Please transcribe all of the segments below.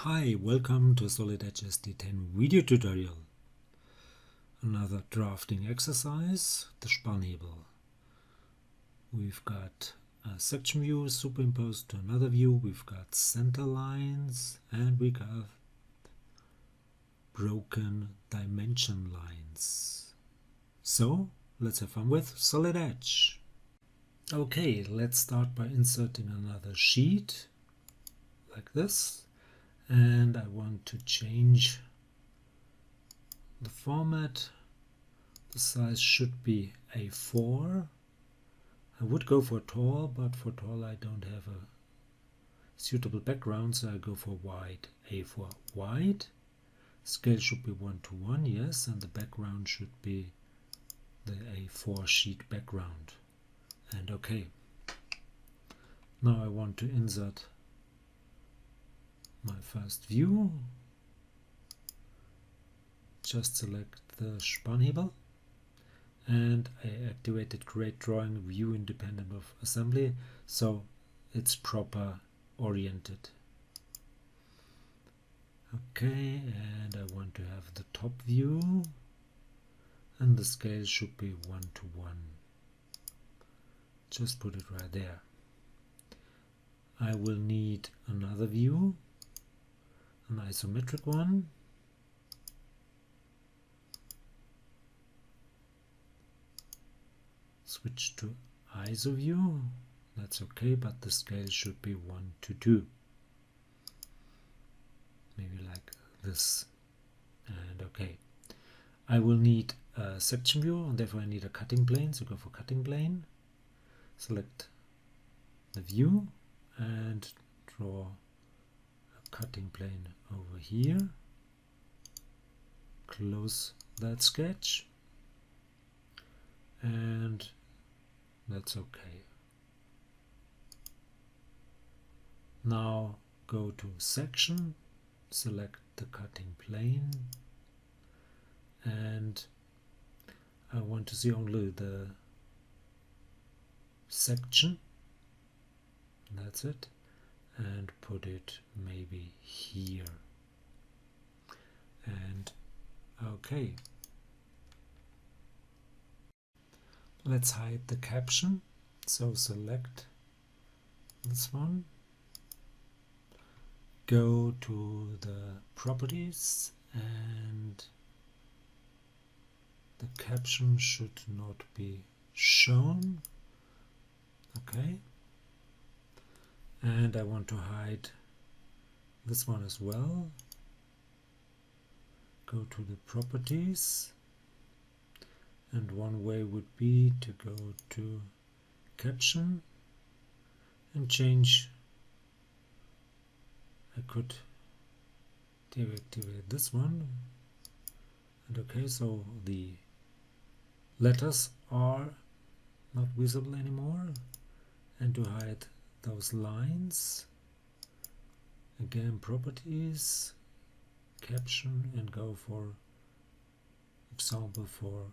Hi, welcome to SolidEdge SD10 video tutorial. Another drafting exercise, the Spannhebel. We've got a section view superimposed to another view, we've got center lines, and we got broken dimension lines. So, let's have fun with SolidEdge. Okay, let's start by inserting another sheet, like this. And I want to change the format. The size should be A4. I would go for tall, but for tall I don't have a suitable background, so I go for wide. A4 wide. Scale should be 1:1, yes, and the background should be the A4 sheet background. And okay. Now I want to insert my first view. Just select the Spannhebel and I activated Create Drawing View independent of Assembly, so it's proper oriented. Okay, and I want to have the top view and the scale should be 1:1. Just put it right there. I will need another view, an isometric one. Switch to ISO view. That's okay, but the scale should be 1:2. Maybe like this. And okay. I will need a section view, and therefore I need a cutting plane. So go for cutting plane. Select the view and draw cutting plane over here. Close that sketch and that's okay. Now go to section, select the cutting plane, and I want to see only the section. That's it. And put it maybe here. And okay. Let's hide the caption. So select this one. Go to the properties and the caption should not be shown. Okay. And I want to hide this one as well. Go to the properties, and one way would be to go to caption and change. I could deactivate this one, and okay, so the letters are not visible anymore. And to hide those lines, again properties, caption, and go for example for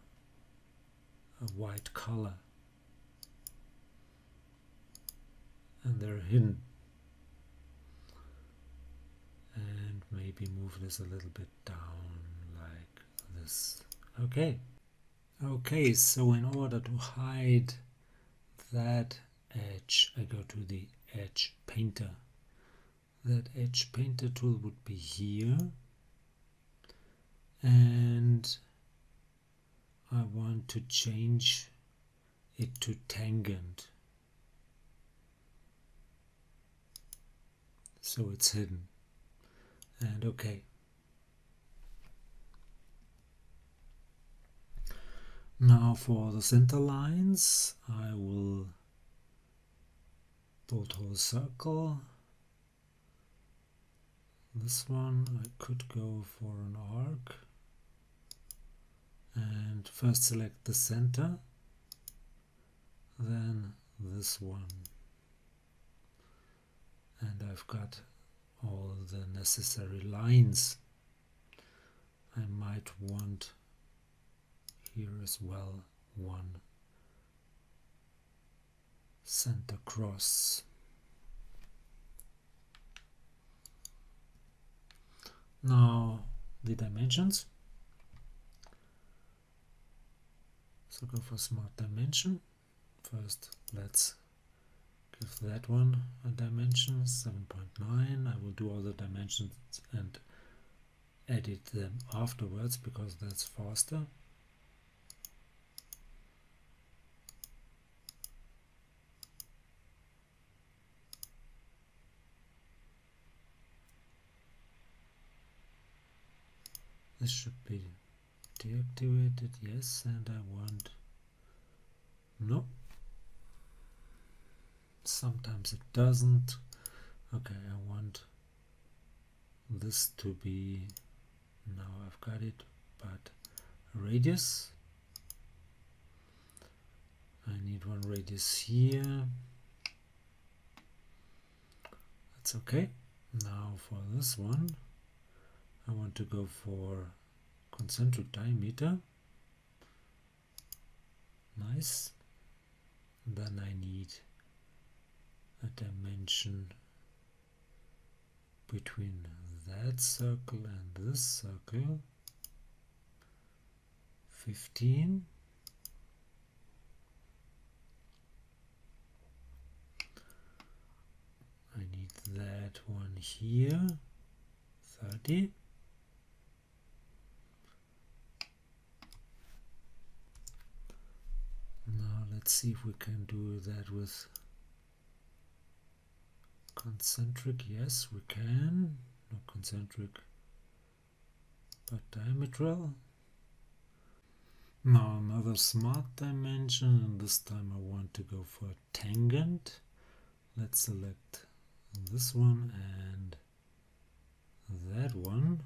a white color, and they're hidden. And maybe move this a little bit down like this. Okay, so in order to hide that edge, I go to the edge painter. That edge painter tool would be here, and I want to change it to tangent, so it's hidden. And okay. Now for the center lines, I will bolt hole circle. This one I could go for an arc, and first select the center, then this one, and I've got all the necessary lines. I might want here as well one center cross. Now the dimensions. So go for smart dimension. First let's give that one a dimension 7.9. I will do all the dimensions and edit them afterwards because that's faster. This should be deactivated, yes, and I want, no, sometimes it doesn't. Okay, I want this to be, now I've got it, but radius. I need one radius here. That's okay. Now for this one, I want to go for concentric diameter. Nice. Then I need a dimension between that circle and this circle. 15. I need that one here. 30. Now let's see if we can do that with concentric. Yes, we can. Not concentric, but diametral. Now another smart dimension, and this time I want to go for tangent. Let's select this one and that one.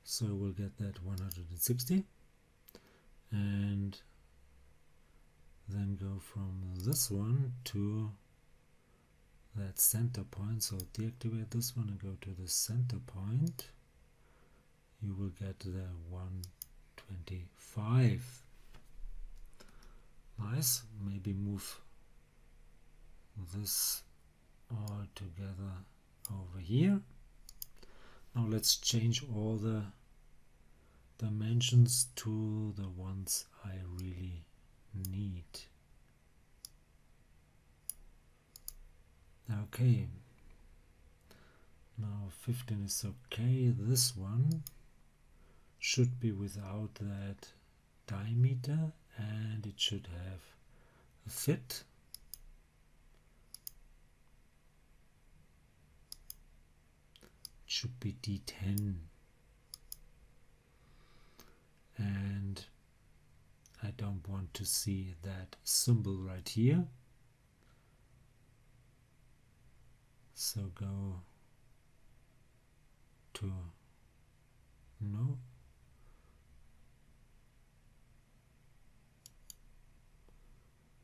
So we'll get that 160. And then go from this one to that center point. So deactivate this one and go to the center point. You will get the 125. Nice. Maybe move this all together over here. Now let's change all the dimensions to the ones I really need. Okay, now 15 is okay. This one should be without that diameter and it should have a fit. It should be D10 and I don't want to see that symbol right here. So go to no.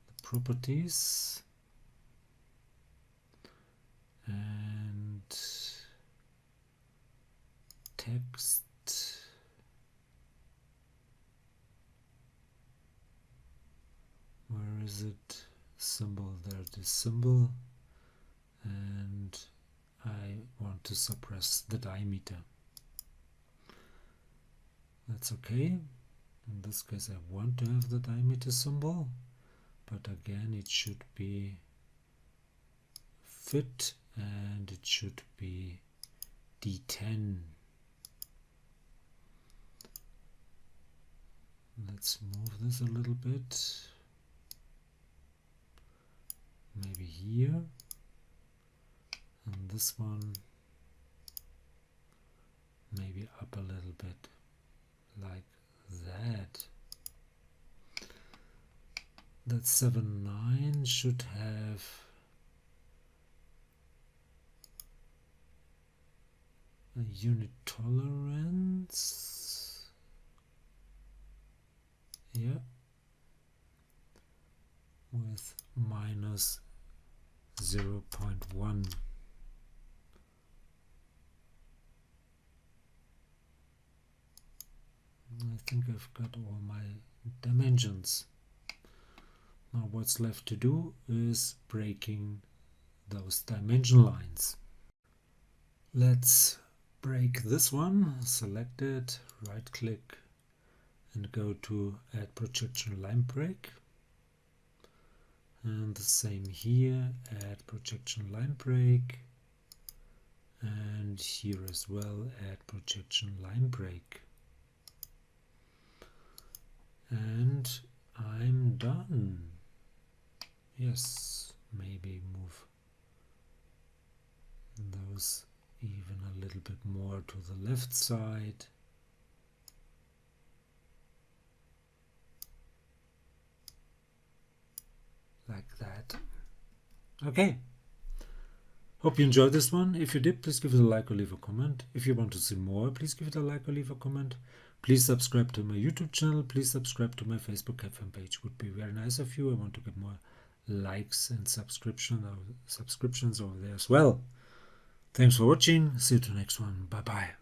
The properties and text. Where is it? Symbol, there it is, symbol, and I want to suppress the diameter. That's okay. In this case I want to have the diameter symbol, but again it should be fit and it should be D10. Let's move this a little bit. Maybe here, and this one maybe up a little bit like that. That 7.9 should have a unit tolerance. Yeah, with minus 0.1. I think I've got all my dimensions. Now what's left to do is breaking those dimension lines. Let's break this one, select it, right click and go to add projection line break. And the same here, add projection line break. And here as well, add projection line break. And I'm done. Yes, maybe move those even a little bit more to the left side. Like that. Okay. Hope you enjoyed this one. If you did, please give it a like or leave a comment. If you want to see more, please give it a like or leave a comment. Please subscribe to my YouTube channel. Please subscribe to my Facebook fan page. Would be very nice of you. I want to get more likes and subscriptions over there as well. Thanks for watching. See you to the next one. Bye bye.